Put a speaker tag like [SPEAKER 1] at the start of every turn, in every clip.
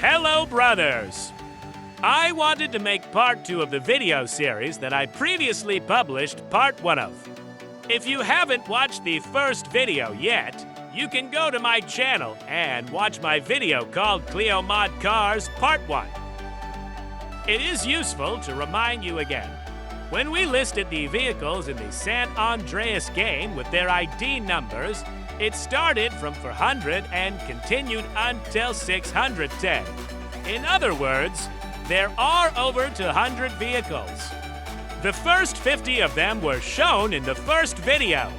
[SPEAKER 1] Hello, brothers! I wanted to make part 2 of the video series that I previously published part 1 of. If you haven't watched the first video yet, you can go to my channel and watch my video called Cleo Mod Cars Part 1. It is useful to remind you again. When we listed the vehicles in the San Andreas game with their ID numbers, it started from 400 and continued until 610. In other words, there are over 200 vehicles. The first 50 of them were shown in the first video.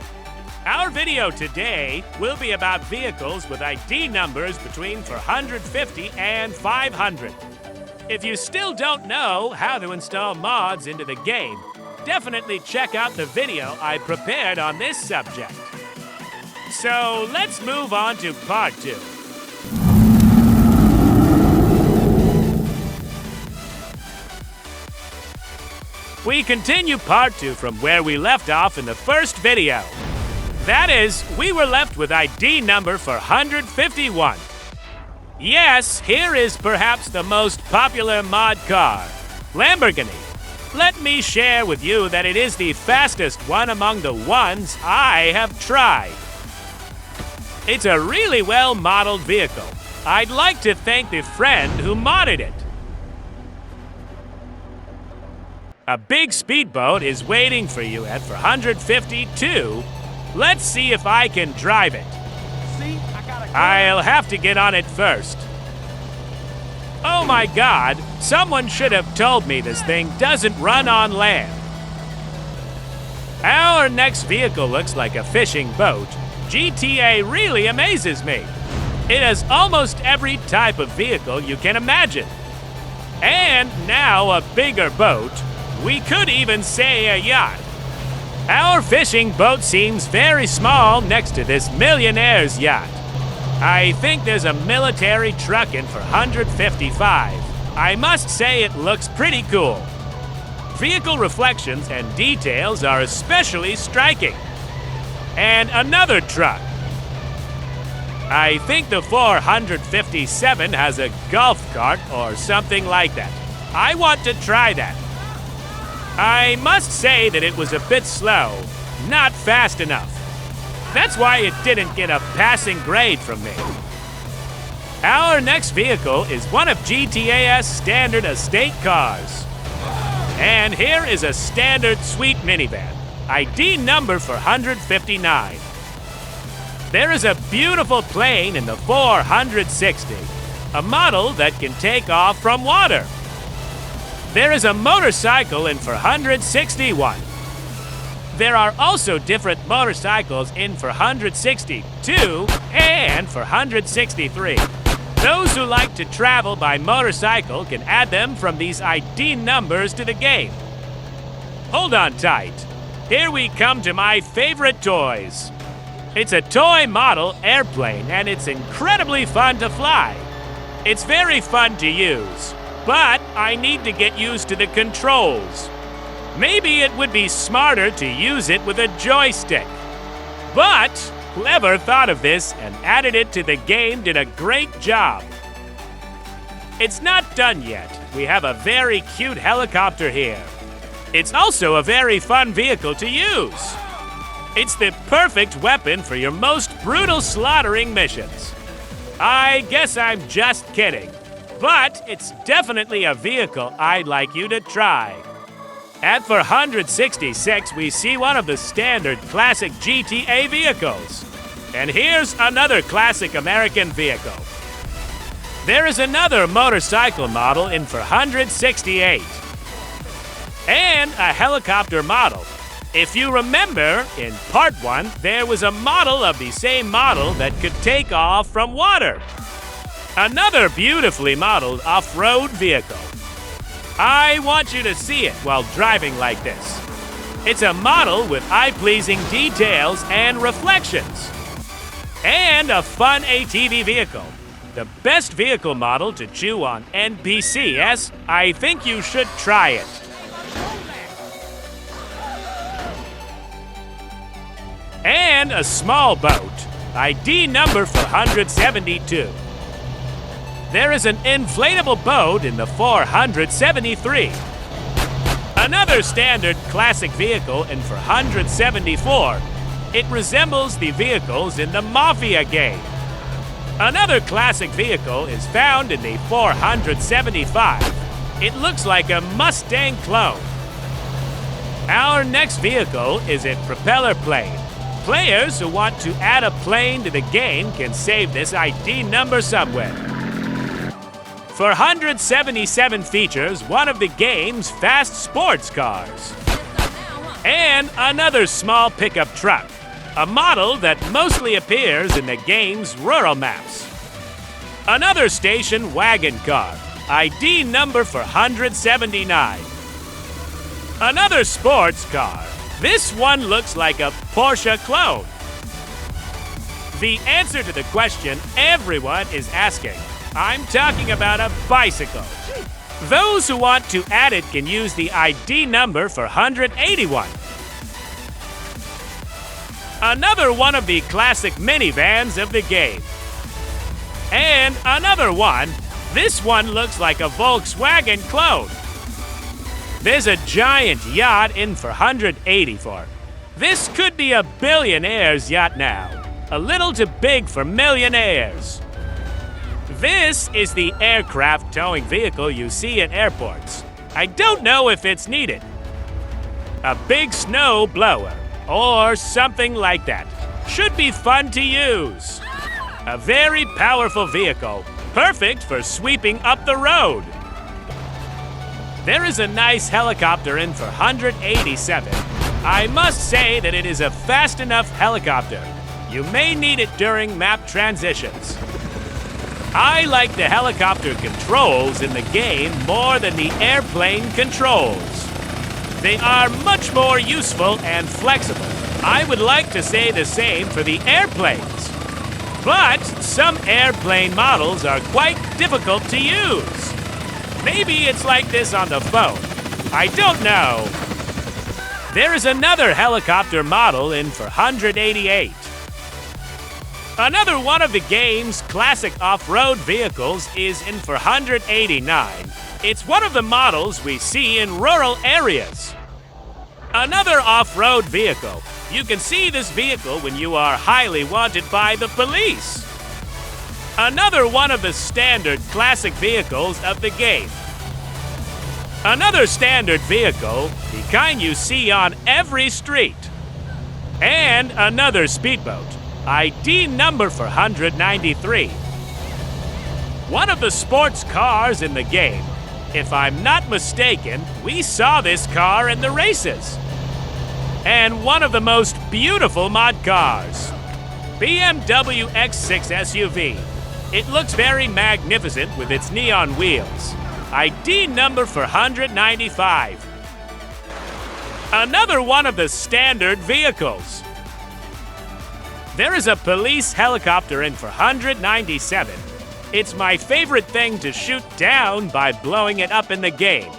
[SPEAKER 1] Our video today will be about vehicles with ID numbers between 450 and 500. If you still don't know how to install mods into the game, definitely check out the video I prepared on this subject. So let's move on to part 2. We continue part 2 from where we left off in the first video. That is, we were left with ID number 451. Yes, here is perhaps the most popular mod car, Lamborghini. Let me share with you that it is the fastest one among the ones I have tried. It's a really well-modeled vehicle. I'd like to thank the friend who modded it. A big speedboat is waiting for you at 452. Let's see if I can drive it. I'll have to get on it first. Oh my God, someone should have told me this thing doesn't run on land. Our next vehicle looks like a fishing boat. GTA really amazes me. It has almost every type of vehicle you can imagine. And now a bigger boat. We could even say a yacht. Our fishing boat seems very small next to this millionaire's yacht. I think there's a military truck in for 155. I must say it looks pretty cool. Vehicle reflections and details are especially striking. And another truck. I think the 457 has a golf cart or something like that. I want to try that. I must say that it was a bit slow, not fast enough. That's why it didn't get a passing grade from me. Our next vehicle is one of GTA's standard estate cars. And here is a standard sweet minivan, ID number 459. There is a beautiful plane in the 460, a model that can take off from water. There is a motorcycle in 461. There are also different motorcycles in 462 and 463. Those who like to travel by motorcycle can add them from these ID numbers to the game. Hold on tight. Here we come to my favorite toys. It's a toy model airplane and it's incredibly fun to fly. It's very fun to use, but I need to get used to the controls. Maybe it would be smarter to use it with a joystick. But whoever thought of this and added it to the game did a great job. It's not done yet. We have a very cute helicopter here. It's also a very fun vehicle to use. It's the perfect weapon for your most brutal slaughtering missions. I guess I'm just kidding, but it's definitely a vehicle I'd like you to try. At 466, we see one of the standard classic GTA vehicles. And here's another classic American vehicle. There is another motorcycle model in 468. And a helicopter model. If you remember, in part 1, there was a model of the same model that could take off from water. Another beautifully modeled off-road vehicle. I want you to see it while driving like this. It's a model with eye-pleasing details and reflections. And a fun ATV vehicle. The best vehicle model to chew on NPCs. I think you should try it. And a small boat, ID number 472. There is an inflatable boat in the 473. Another standard classic vehicle in 474. It resembles the vehicles in the Mafia game. Another classic vehicle is found in the 475. It looks like a Mustang clone. Our next vehicle is a propeller plane. Players who want to add a plane to the game can save this ID number somewhere. 477 features one of the game's fast sports cars. And another small pickup truck, a model that mostly appears in the game's rural maps. Another station wagon car, ID number 479. Another sports car. This one looks like a Porsche clone. The answer to the question everyone is asking. I'm talking about a bicycle. Those who want to add it can use the ID number 481. Another one of the classic minivans of the game. And another one. This one looks like a Volkswagen clone. There's a giant yacht in 484. This could be a billionaire's yacht now. A little too big for millionaires. This is the aircraft towing vehicle you see at airports. I don't know if it's needed. A big snow blower, or something like that. Should be fun to use. A very powerful vehicle, perfect for sweeping up the road. There is a nice helicopter in 487. I must say that it is a fast enough helicopter. You may need it during map transitions. I like the helicopter controls in the game more than the airplane controls. They are much more useful and flexible. I would like to say the same for the airplanes. But some airplane models are quite difficult to use. Maybe it's like this on the phone. I don't know. There is another helicopter model in 488. Another one of the game's classic off-road vehicles is in 489. It's one of the models we see in rural areas. Another off-road vehicle. You can see this vehicle when you are highly wanted by the police. Another one of the standard classic vehicles of the game. Another standard vehicle, the kind you see on every street. And another speedboat. ID number 493. One of the sports cars in the game. If I'm not mistaken, we saw this car in the races. And one of the most beautiful mod cars. BMW X6 SUV. It looks very magnificent with its neon wheels. ID number 495. Another one of the standard vehicles. There is a police helicopter in 497. It's my favorite thing to shoot down by blowing it up in the game.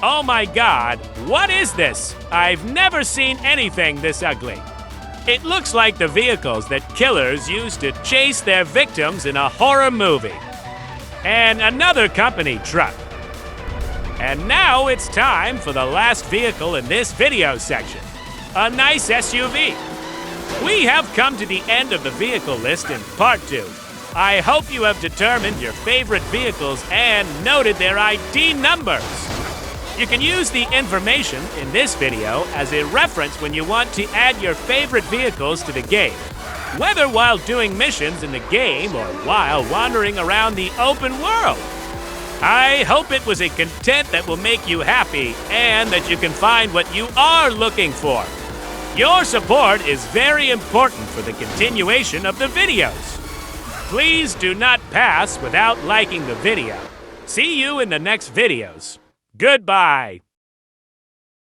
[SPEAKER 1] Oh my God, what is this? I've never seen anything this ugly. It looks like the vehicles that killers use to chase their victims in a horror movie. And another company truck. And now it's time for the last vehicle in this video section. A nice SUV. We have come to the end of the vehicle list in part 2. I hope you have determined your favorite vehicles and noted their ID numbers. You can use the information in this video as a reference when you want to add your favorite vehicles to the game, whether while doing missions in the game or while wandering around the open world. I hope it was a content that will make you happy and that you can find what you are looking for. Your support is very important for the continuation of the videos. Please do not pass without liking the video. See you in the next videos. Goodbye.